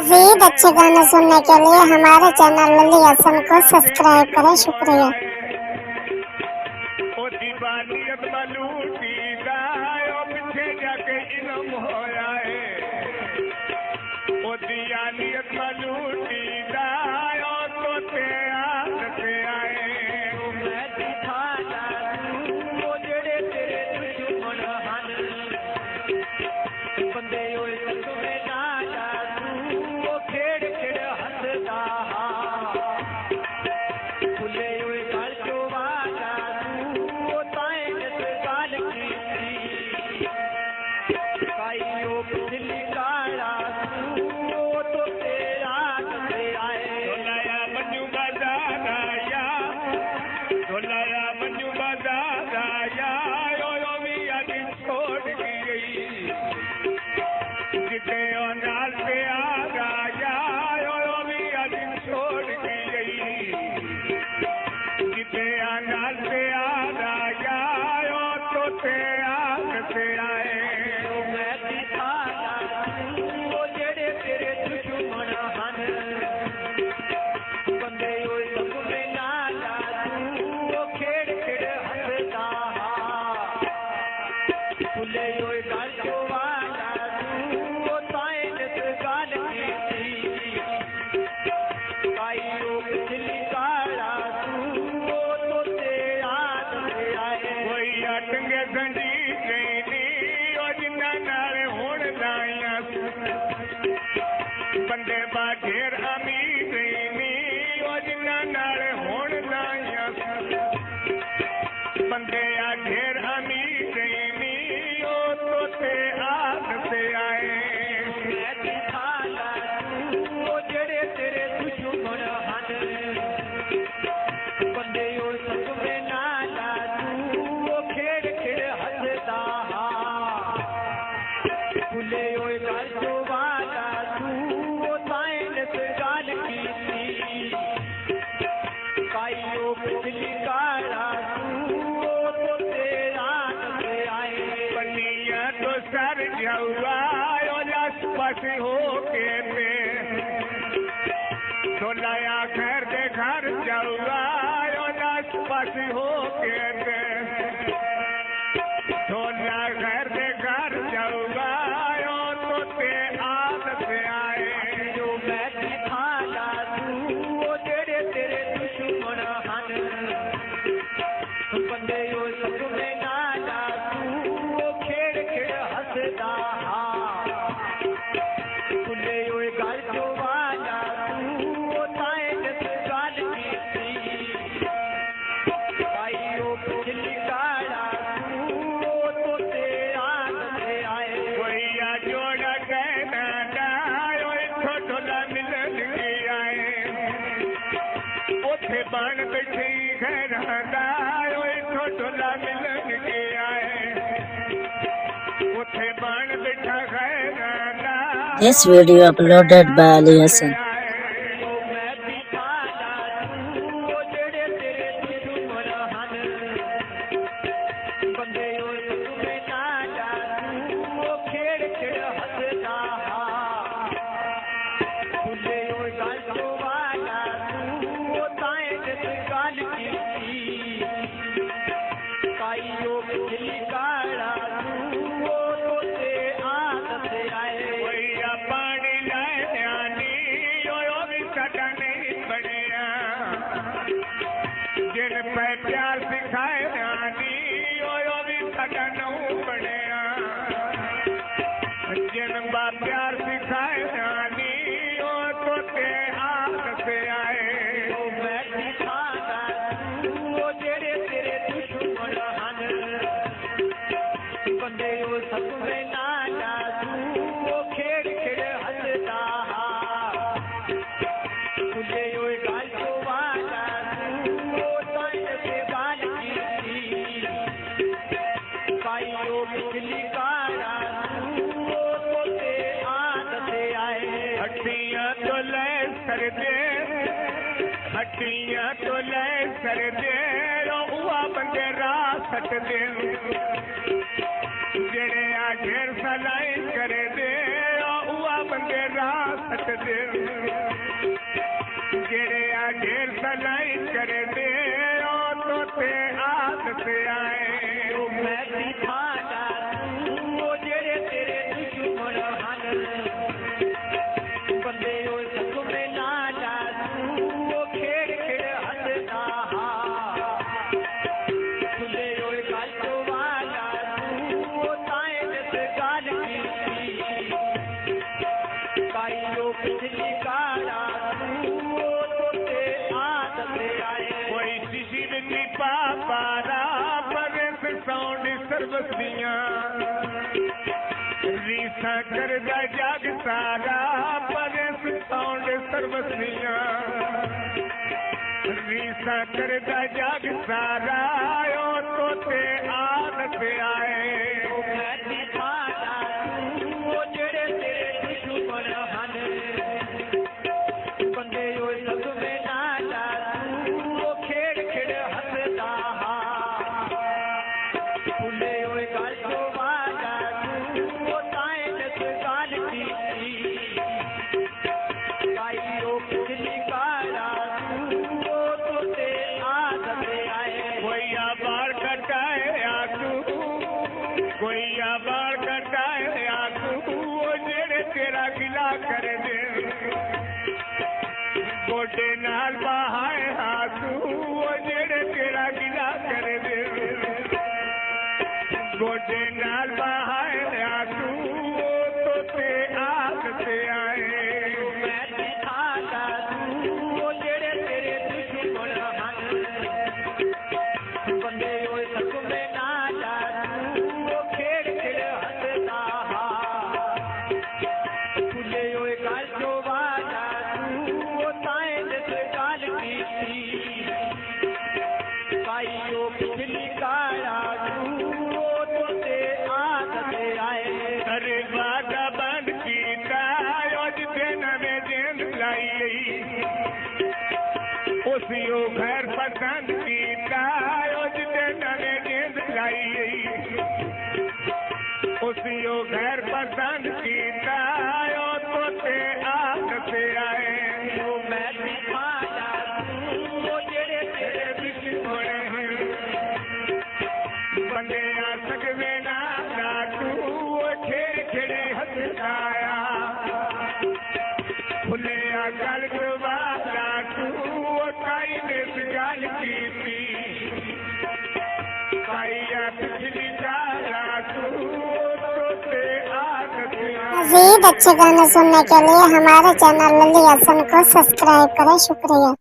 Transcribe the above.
मज़ीद अच्छे गाने सुनने के लिए हमारे चैनल लली हसन को सब्सक्राइब करें। शुक्रिया। This video uploaded by Ali Hassan. Hatia तो ले कर दे हुआ बंदे रात दे जेड़े आखिर सलाई कर दे हुआ बंदे रात सट दे जेड़े आ ढेर सलाई कर दे ओ तो ते आदत आए मैं दिखाना तू ओ जेड़े तेरे दुश्मन हन बंदे ओ सक में ना जा तू ओ खेड़ खेड़ हंसदा हा खुले ओ गल तो वाला तू ओ ताए जिस गल की काई लोग पिछली काला तू ओ तो ते आदत आए कोई शिशिर नी पापारा परस साउंड सर्वसियां रीसा करदा जग सारा परस साउंड सर्वसियां रीसा करदा जग सारा ओ तो ते आदत आए मैं दिखाना तू ओ जेड़े तेरे दुश्मन हन बंदे ओ सक में ना जा तू ओ खेड़ खेड़ हंसदा हा फुले ओ गल तो वाला तू ओ ताए जिस गल की काई ओ पिछली काला तू ओ तो ते आदत आए कोई बाल कटाए आतू कोई बाल कटाए आतू वो जेड़े तेरा गिला कर दे गोडे नाल बहाए आतू वो जेड़े तेरा गिला कर दे गोडे नाल बहाए आतू वो तो ते आदत आए मैं दिखाना तू ओ जेड़े तेरे दुश्मन हन बंदे ओ सक में ना जा तू ओ खेड़ खेड़ हंसदा हा फुले ओ गल जो वाला तू ओ ताए जिस गल की काई ओ पिछली काला तू ओ तो ते आदत आए अरे वादा बंद कीता अज ते नवे जेंद लाई उसियो घर पसंद कीता अज ते नवे जेंद लाई उसियो घर पसंद कीता ओ तो ते आदत आए ओ मैं दिखाना तू ओ जेड़े तेरे दुश्मन हैं बंदे आ सकवे ना तू खेड़ खेड़े हंसाया फुले आ गल गवाला तू काई ने गल की काई आ पिछली काला तू तो ते आदत मजीद अच्छे गाने सुनने के लिए हमारे चैनल लल्ली हसन को सब्सक्राइब करें। शुक्रिया।